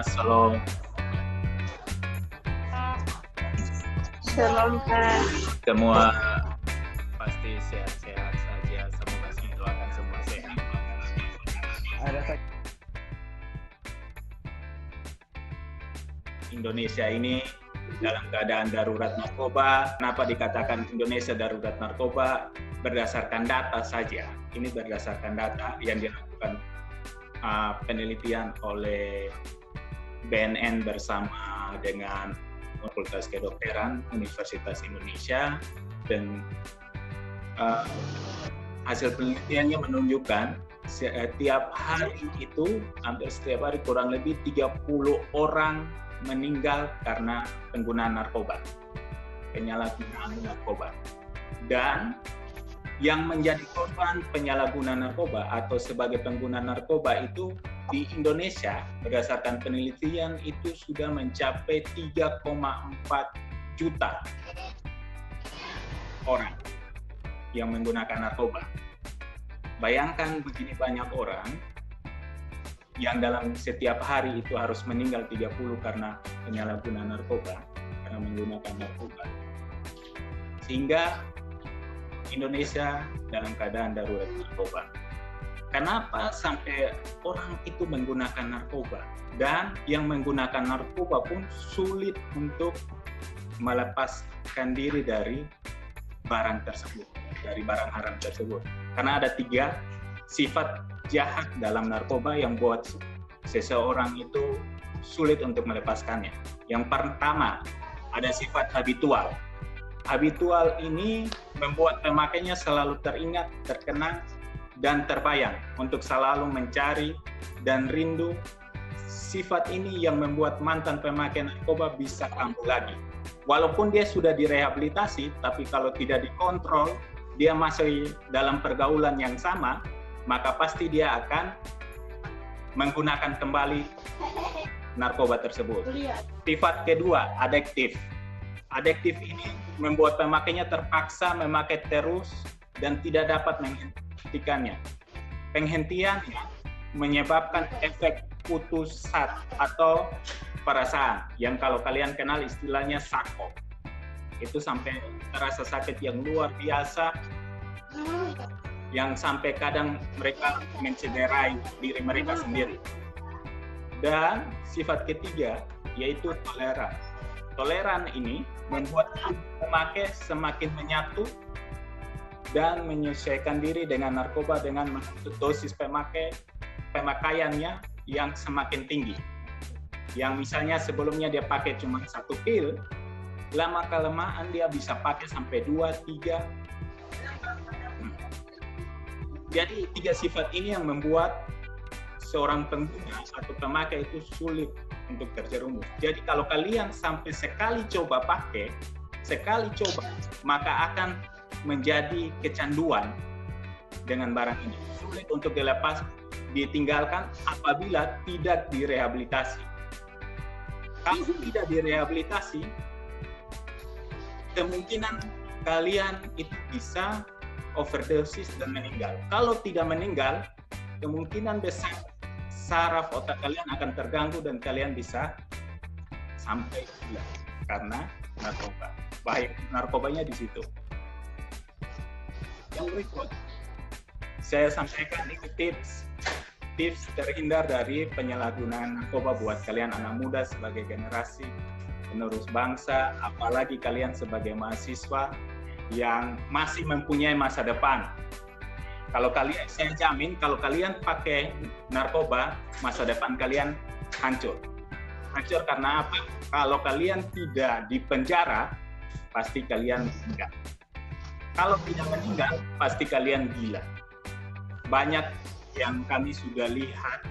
Shalom. Shalom, Kak. Semua pasti sehat-sehat saja. Semoga saya doakan semua sehat. Indonesia ini dalam keadaan darurat narkoba. Kenapa dikatakan Indonesia darurat narkoba? Berdasarkan data saja. Ini berdasarkan data yang dilakukan penelitian oleh BNN bersama dengan Fakultas Kedokteran Universitas Indonesia, dan hasil penelitiannya menunjukkan setiap hari itu, hampir setiap hari kurang lebih 30 orang meninggal karena penggunaan narkoba, penyalahgunaan narkoba. Dan yang menjadi korban penyalahgunaan narkoba atau sebagai pengguna narkoba itu di Indonesia berdasarkan penelitian itu sudah mencapai 3,4 juta orang yang menggunakan narkoba. Bayangkan begini banyak orang yang dalam setiap hari itu harus meninggal 30 karena penyalahgunaan narkoba, karena menggunakan narkoba. Sehingga Indonesia dalam keadaan darurat narkoba. Kenapa sampai orang itu menggunakan narkoba? Dan yang menggunakan narkoba pun sulit untuk melepaskan diri dari barang tersebut, dari barang haram tersebut. Karena ada 3 sifat jahat dalam narkoba yang buat seseorang itu sulit untuk melepaskannya. Yang pertama, ada sifat habitual. Habitual ini membuat pemakainya selalu teringat, terkenang, dan terbayang untuk selalu mencari dan rindu. Sifat ini yang membuat mantan pemakai narkoba bisa kambuh lagi. Walaupun dia sudah direhabilitasi, tapi kalau tidak dikontrol, dia masih dalam pergaulan yang sama, maka pasti dia akan menggunakan kembali narkoba tersebut. Sifat kedua, adiktif. Adiktif ini membuat pemakainya terpaksa memakai terus dan tidak dapat menghentikannya. Penghentiannya menyebabkan efek putus atau perasaan yang kalau kalian kenal istilahnya sako. Itu sampai terasa sakit yang luar biasa, yang sampai kadang mereka mencederai diri mereka sendiri. Dan sifat ketiga yaitu toleran. Toleran ini membuat pemakai semakin menyatu dan menyesuaikan diri dengan narkoba dengan dosis pemakaiannya yang semakin tinggi. Yang misalnya sebelumnya dia pakai cuma 1 pil, lama-kelamaan dia bisa pakai sampai 2, 3. Jadi 3 sifat ini yang membuat seorang pengguna atau pemakai itu sulit untuk terjerumus. Jadi kalau kalian sampai sekali coba pakai, maka akan menjadi kecanduan dengan barang ini. Sulit untuk ditinggalkan apabila tidak direhabilitasi. Kalau tidak direhabilitasi, kemungkinan kalian itu bisa overdosis dan meninggal. Kalau tidak meninggal, kemungkinan besar saraf otak kalian akan terganggu dan kalian bisa sampai gila karena narkoba. Bahaya narkobanya di situ. Yang berikut, saya sampaikan ini tips terhindar dari penyalahgunaan narkoba buat kalian anak muda sebagai generasi penerus bangsa, apalagi kalian sebagai mahasiswa yang masih mempunyai masa depan. Kalau kalian, saya jamin kalau kalian pakai narkoba, masa depan kalian hancur. Hancur karena apa? Kalau kalian tidak dipenjara, pasti kalian meninggal. Kalau tidak meninggal, pasti kalian gila. Banyak yang kami sudah lihat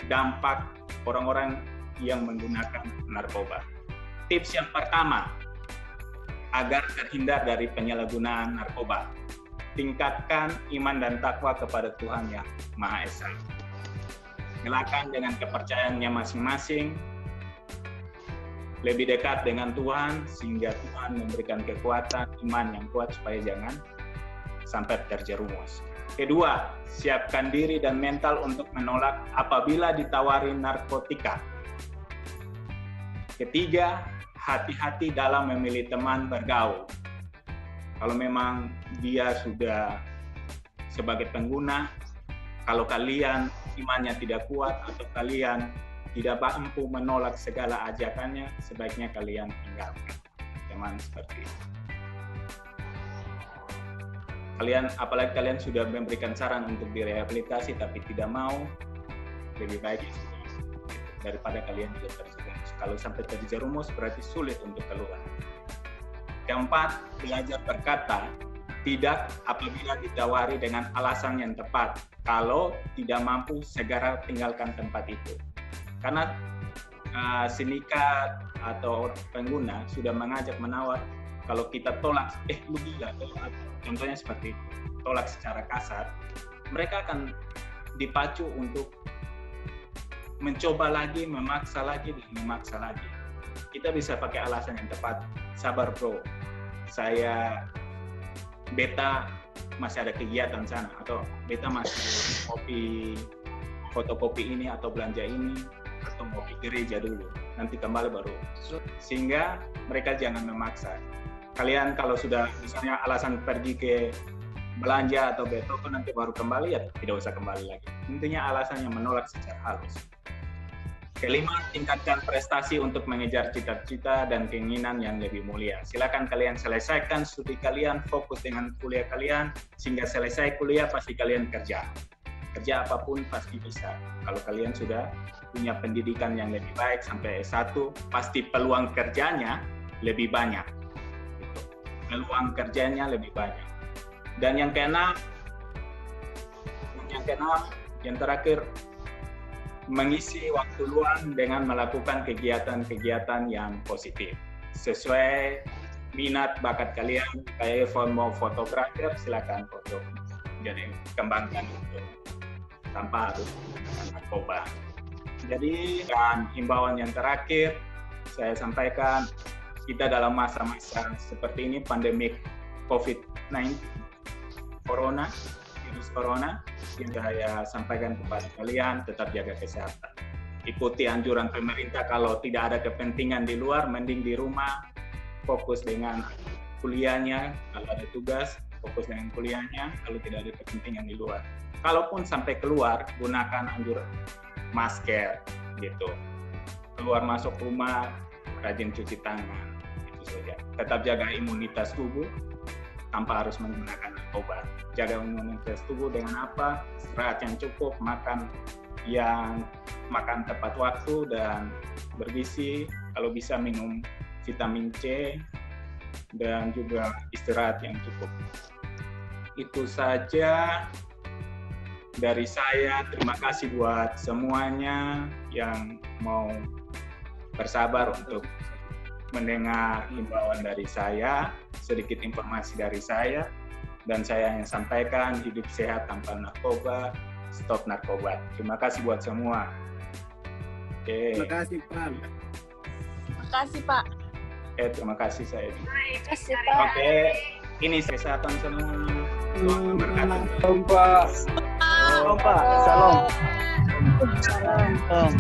dampak orang-orang yang menggunakan narkoba. Tips yang pertama, agar terhindar dari penyalahgunaan narkoba, tingkatkan iman dan takwa kepada Tuhan Yang Maha Esa. Nyalakan dengan kepercayaannya masing-masing, lebih dekat dengan Tuhan, sehingga Tuhan memberikan kekuatan, iman yang kuat supaya jangan sampai terjerumus. Kedua, siapkan diri dan mental untuk menolak apabila ditawari narkotika. Ketiga, hati-hati dalam memilih teman bergaul. Kalau memang dia sudah sebagai pengguna, kalau kalian imannya tidak kuat atau kalian tidak mampu menolak segala ajakannya, sebaiknya kalian tinggalkan teman seperti itu. Apalagi kalian sudah memberikan saran untuk direhabilitasi tapi tidak mau, lebih baik daripada kalian juga terjerumus. Kalau sampai terjerumus berarti sulit untuk keluar. Keempat, belajar berkata tidak apabila ditawari dengan alasan yang tepat. Kalau tidak mampu, segera tinggalkan tempat itu. Karena sindikat atau pengguna sudah mengajak menawar, kalau kita tolak, lu gila, contohnya seperti tolak secara kasar, mereka akan dipacu untuk mencoba lagi, memaksa lagi, dan memaksa lagi. Kita bisa pakai alasan yang tepat, sabar bro, saya beta masih ada kegiatan sana, atau beta masih fotokopi ini atau belanja ini, atau mau ke gereja dulu, nanti kembali baru. Sehingga mereka jangan memaksa. Kalian kalau sudah misalnya alasan pergi ke belanja atau ke toko nanti baru kembali, ya tidak usah kembali lagi. Intinya alasannya menolak secara halus. Kelima, tingkatkan prestasi untuk mengejar cita-cita dan keinginan yang lebih mulia. Silakan kalian selesaikan studi kalian, fokus dengan kuliah kalian, sehingga selesai kuliah pasti kalian kerja. Kerja apapun pasti bisa. Kalau kalian sudah punya pendidikan yang lebih baik sampai S1, pasti peluang kerjanya lebih banyak. Peluang kerjanya lebih banyak. Dan yang keenam, yang terakhir, mengisi waktu luang dengan melakukan kegiatan-kegiatan yang positif. Sesuai minat bakat kalian, kayak mau fotografer, silakan foto. Jadi kembangkan itu tanpa harus narkoba. Jadi, dan himbauan yang terakhir, saya sampaikan, kita dalam masa-masa seperti ini, pandemik COVID-19, virus corona, yang saya sampaikan kepada kalian, tetap jaga kesehatan. Ikuti anjuran pemerintah, kalau tidak ada kepentingan di luar, mending di rumah, fokus dengan kuliahnya, kalau ada tugas, fokus dengan kuliahnya, kalau tidak ada kepentingan di luar. Kalaupun sampai keluar, gunakan anjuran masker, gitu. Keluar masuk rumah, rajin cuci tangan, itu saja. Tetap jaga imunitas tubuh, tanpa harus menggunakan obat. Jaga imunitas tubuh dengan apa? Istirahat yang cukup, makan tepat waktu dan bergizi, kalau bisa minum vitamin C, dan juga istirahat yang cukup. Itu saja dari saya. Terima kasih buat semuanya yang mau bersabar untuk mendengar himbauan dari saya, sedikit informasi dari saya, dan saya yang sampaikan, hidup sehat tanpa narkoba, stop narkoba. Terima kasih buat semua. Oke. Terima kasih Pak. Terima kasih Pak. Terima kasih saya. Terima kasih Pak. Oke, ini kesehatan semua. Tuhan berkati. Salam Pak. Salam Pak. Salam. Salam. Salam.